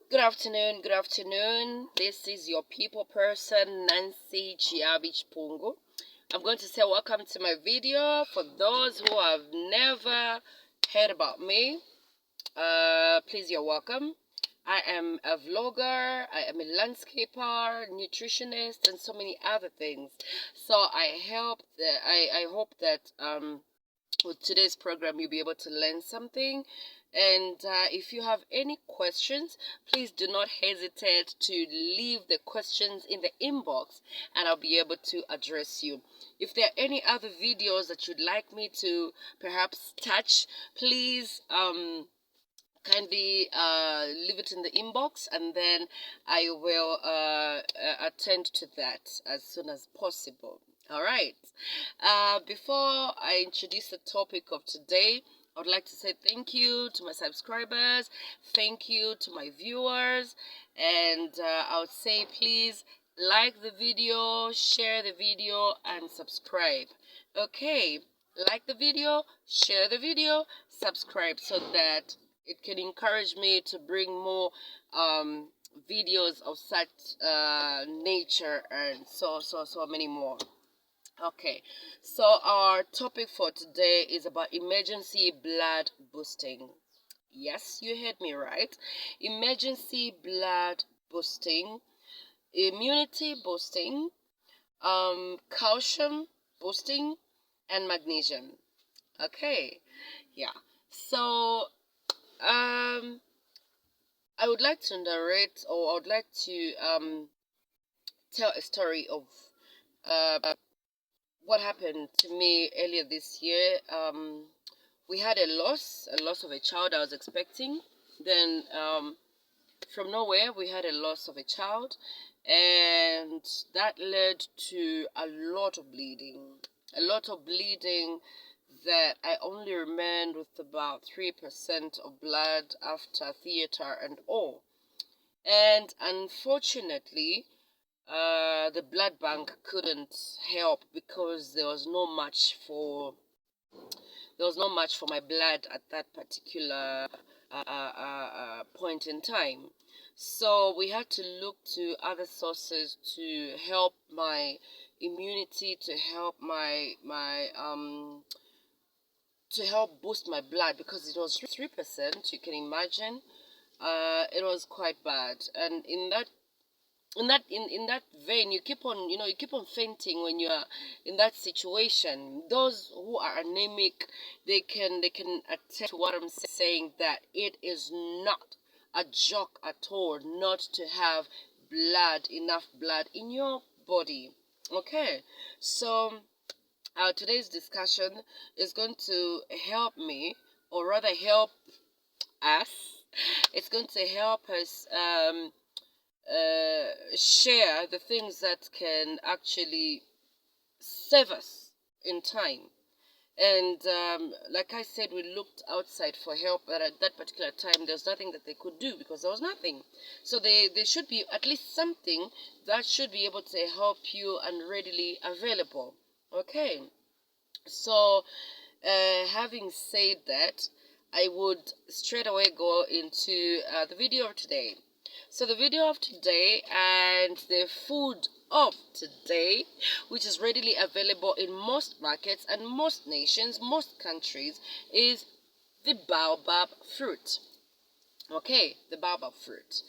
Good afternoon, good afternoon. This is your people person, Nancy Chiabich Pungu. I'm going to say welcome to my video. For those who have never heard about me, please, you're welcome. I am a vlogger, I am a landscaper, nutritionist, and so many other things. So I hope that with today's program you'll be able to learn something. And if you have any questions, please do not hesitate to leave the questions in the inbox and I'll be able to address you. If there are any other videos that you'd like me to perhaps touch, please kindly leave it in the inbox, and then I will attend to that as soon as possible. All right. Before I introduce the topic of today, I would like to say thank you to my subscribers, thank you to my viewers, and I would say please like the video, share the video, and subscribe. Okay, like the video, share the video, subscribe, so that it can encourage me to bring more videos of such nature and so many more. Okay, so our topic for today is about emergency blood boosting. Yes, you heard me right. Emergency blood boosting, immunity boosting, calcium boosting, and magnesium. Okay, yeah. So I would like to narrate, or I would like to tell a story of what happened to me earlier this year. We had a loss of a child I was expecting. Then from nowhere, we had a loss of a child, and that led to a lot of bleeding. A lot of bleeding that I only remained with about 3% of blood after theater and all. And unfortunately, the blood bank couldn't help because there was no match for my blood at that particular point in time. So we had to look to other sources to help my immunity, to help to help boost my blood, because it was 3%. You can imagine, it was quite bad. And in that vein, you keep on fainting when you are in that situation. Those who are anemic, they can attest to what I'm saying, that it is not a joke at all not to have enough blood in your body. Okay, so today's discussion is going to help me, or rather help us. It's going to help us share the things that can actually save us in time. And like I said, we looked outside for help, but at that particular time, there's nothing that they could do because there was nothing. So there should be at least something that should be able to help you and readily available. Okay, so having said that, I would straight away go into the video of today. So the video of today and the food of today, which is readily available in most markets and most nations, most countries, is the baobab fruit. Okay, the baobab fruit.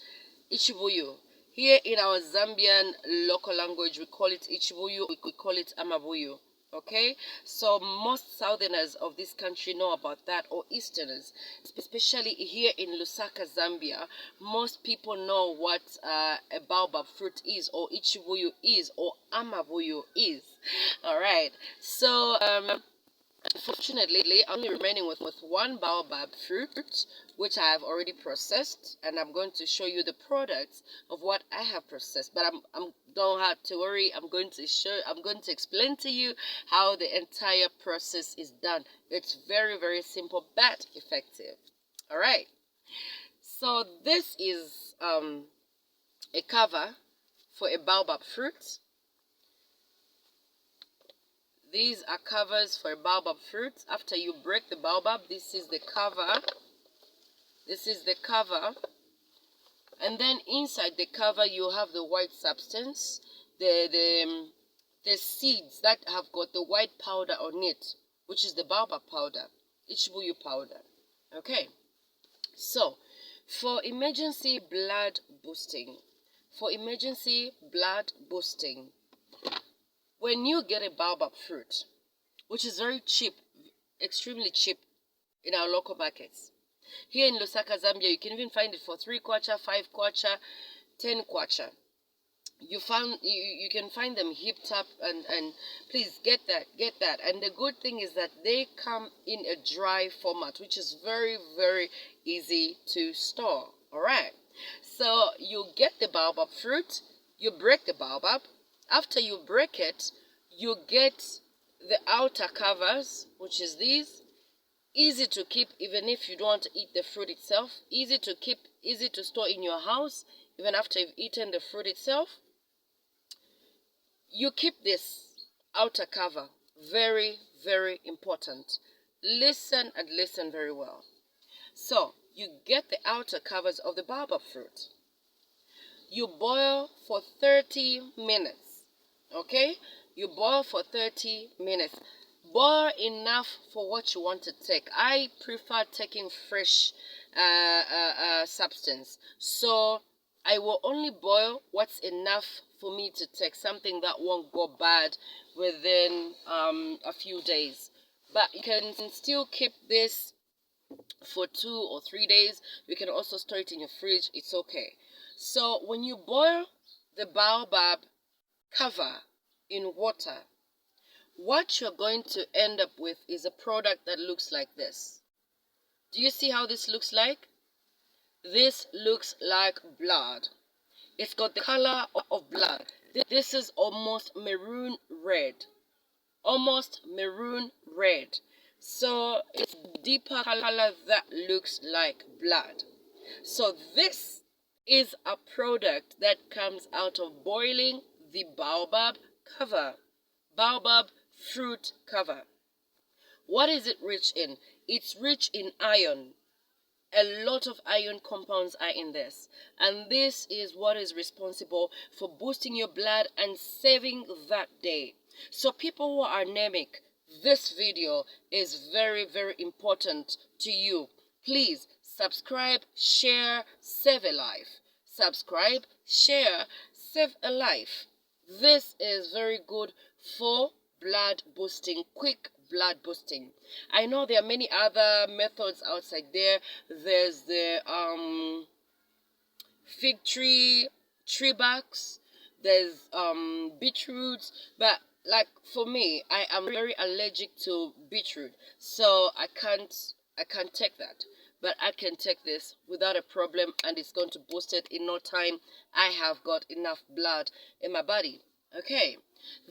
Ichibuyu. Here in our Zambian local language, we call it Ichibuyu, we call it Amabuyu. Okay, so most southerners of this country know about that, or easterners, especially here in Lusaka, Zambia. Most people know what a baobab fruit is, or Ichibuyu is, or Amabuyu is. All right, so unfortunately, I'm only remaining with one baobab fruit, which I have already processed, and I'm going to show you the products of what I have processed. But I'm don't have to worry. I'm going to explain to you how the entire process is done. It's very, very simple but effective. All right. So this is a cover for a baobab fruit. These are covers for baobab fruit. After you break the baobab, this is the cover. This is the cover And then inside the cover, you have the white substance, the seeds that have got the white powder on it, which is the baobab powder, ichibuyu powder. Okay, so for emergency blood boosting, when you get a baobab fruit, which is very cheap, extremely cheap in our local markets. Here in Lusaka, Zambia, you can even find it for 3 kwacha, 5 kwacha, 10 kwacha. You can find them heaped up, and please get that. And the good thing is that they come in a dry format, which is very, very easy to store. All right, so you get the baobab fruit, you break the baobab. After you break it, you get the outer covers, which is these. Easy to keep even if you don't want to eat the fruit itself. Easy to keep, easy to store in your house even after you've eaten the fruit itself. You keep this outer cover. Very, very important. Listen and listen very well. So you get the outer covers of the baobab fruit. You boil for 30 minutes. Okay? You boil for 30 minutes. Boil enough for what you want to take. I prefer taking fresh substance. So I will only boil what's enough for me to take, something that won't go bad within a few days. But you can still keep this for 2 or 3 days. You can also store it in your fridge. It's okay. So when you boil the baobab cover in water, what you're going to end up with is a product that looks like this. Do you see how this looks like? This looks like blood. It's got the color of blood. This is almost maroon red. Almost maroon red. So it's deeper color that looks like blood. So this is a product that comes out of boiling the baobab cover. Baobab fruit cover. What is it rich in? It's rich in iron. A lot of iron compounds are in this, and this is what is responsible for boosting your blood and saving that day. So people who are anemic, this video is very, very important to you. Please subscribe, share, save a life. Subscribe, share, save a life. This is very good for blood boosting, quick blood boosting. I know there are many other methods outside there. There's the fig tree barks, there's beetroots, but like for me, I am very allergic to beetroot, so I can't take that. But I can take this without a problem, and it's going to boost it in no time. I have got enough blood in my body. Okay,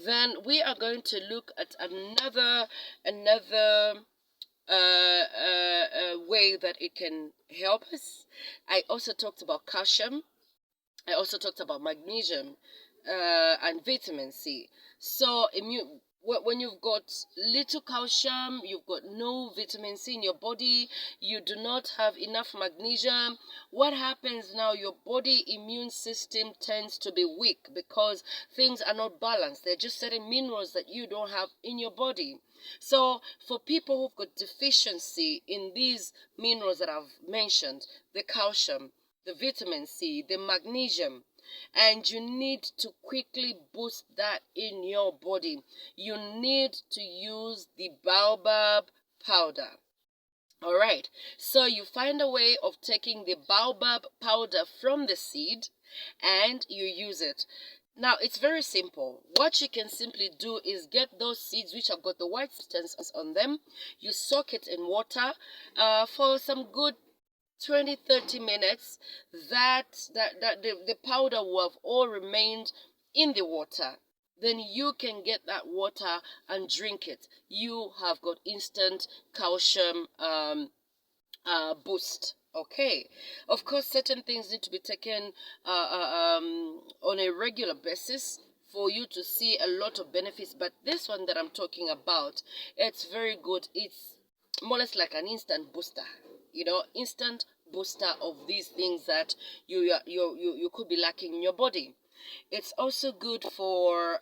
then we are going to look at another way that it can help us. I also talked about calcium. I also talked about magnesium and vitamin C. So when you've got little calcium, you've got no vitamin C in your body, you do not have enough magnesium, what happens now? Your body immune system tends to be weak because things are not balanced. They're just certain minerals that you don't have in your body. So for people who've got deficiency in these minerals that I've mentioned, the calcium, the vitamin C, the magnesium, and you need to quickly boost that in your body, you need to use the baobab powder. All right, so you find a way of taking the baobab powder from the seed and you use it. Now, it's very simple. What you can simply do is get those seeds which have got the white substance on them. You soak it in water for some good 20-30 minutes. The powder will have all remained in the water. Then you can get that water and drink it. You have got instant calcium boost. Okay, of course certain things need to be taken on a regular basis for you to see a lot of benefits, but this one that I'm talking about, it's very good. It's more or less like an instant booster, instant booster of these things that you could be lacking in your body. It's also good for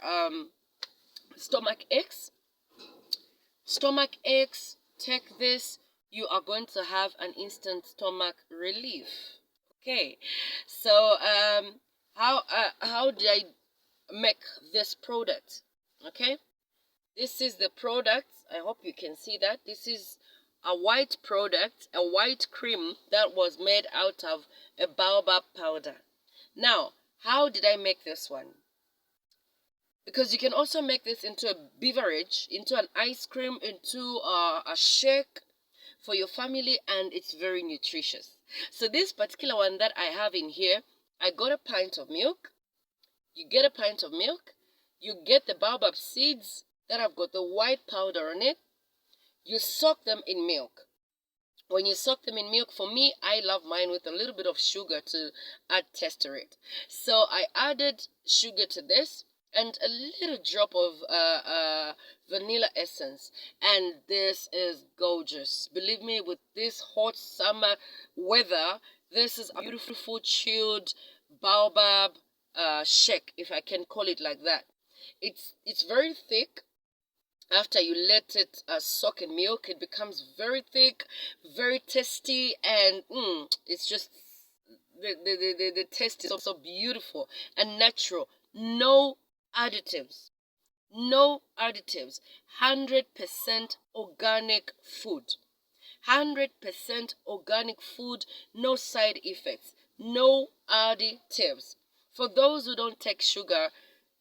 stomach aches. Stomach aches, take this, you are going to have an instant stomach relief. Okay, so how did I make this product? Okay, this is the product. I hope you can see that. This is a white product, a white cream that was made out of a baobab powder. Now, how did I make this one? Because you can also make this into a beverage, into an ice cream, into a shake for your family, and it's very nutritious. So this particular one that I have in here, I got a pint of milk. You get a pint of milk. You get the baobab seeds that have got the white powder on it. You soak them in milk. When you soak them in milk, for me, I love mine with a little bit of sugar to add taste to it. So I added sugar to this and a little drop of vanilla essence, and this is gorgeous. Believe me, with this hot summer weather, this is a beautiful chilled baobab shake, if I can call it like that. It's very thick. After you let it soak in milk, it becomes very thick, very tasty, and it's just the taste is so beautiful and natural. No additives. No additives. 100% organic food. 100% organic food. No side effects. No additives. For those who don't take sugar,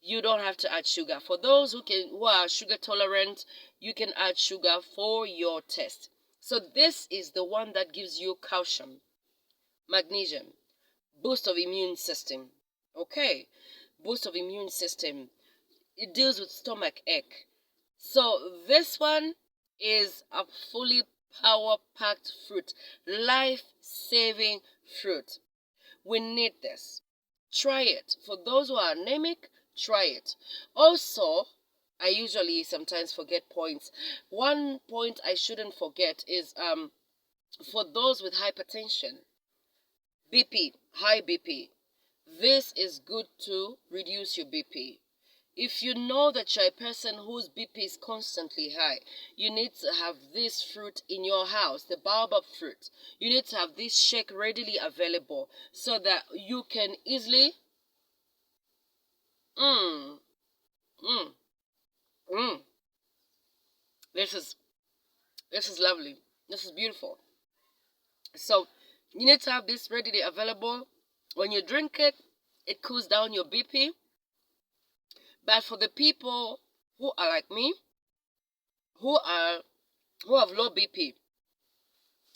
you don't have to add sugar. For those who are sugar tolerant, you can add sugar for your taste. So this is the one that gives you calcium, magnesium, boost of immune system. Okay, boost of immune system. It deals with stomach ache. So this one is a fully power-packed fruit, life-saving fruit. We need this. Try it. For those who are anemic, try it. Also, I usually sometimes forget points. One point I shouldn't forget is for those with hypertension, BP, high BP. This is good to reduce your BP. If you know that you're a person whose BP is constantly high, you need to have this fruit in your house, the baobab fruit. You need to have this shake readily available so that you can easily This is lovely. This is beautiful. So you need to have this readily available. When you drink it, it cools down your BP. But for the people who are like me, who have low BP,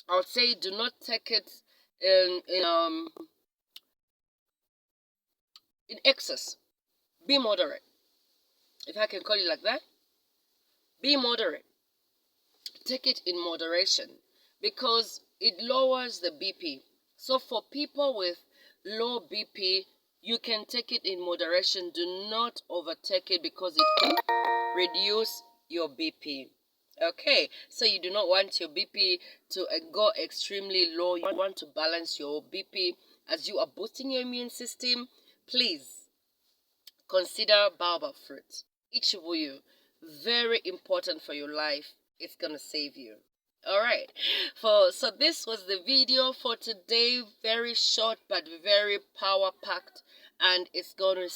I would say do not take it in excess. Be moderate. If I can call it like that. Be moderate. Take it in moderation because it lowers the BP. So for people with low BP, you can take it in moderation. Do not overtake it because it can reduce your BP. Okay, so you do not want your BP to go extremely low. You want to balance your BP as you are boosting your immune system. Please consider baobab fruit. Ichibuyu, very important for your life. It's gonna save you. All right, so this was the video for today. Very short but very power packed, and it's gonna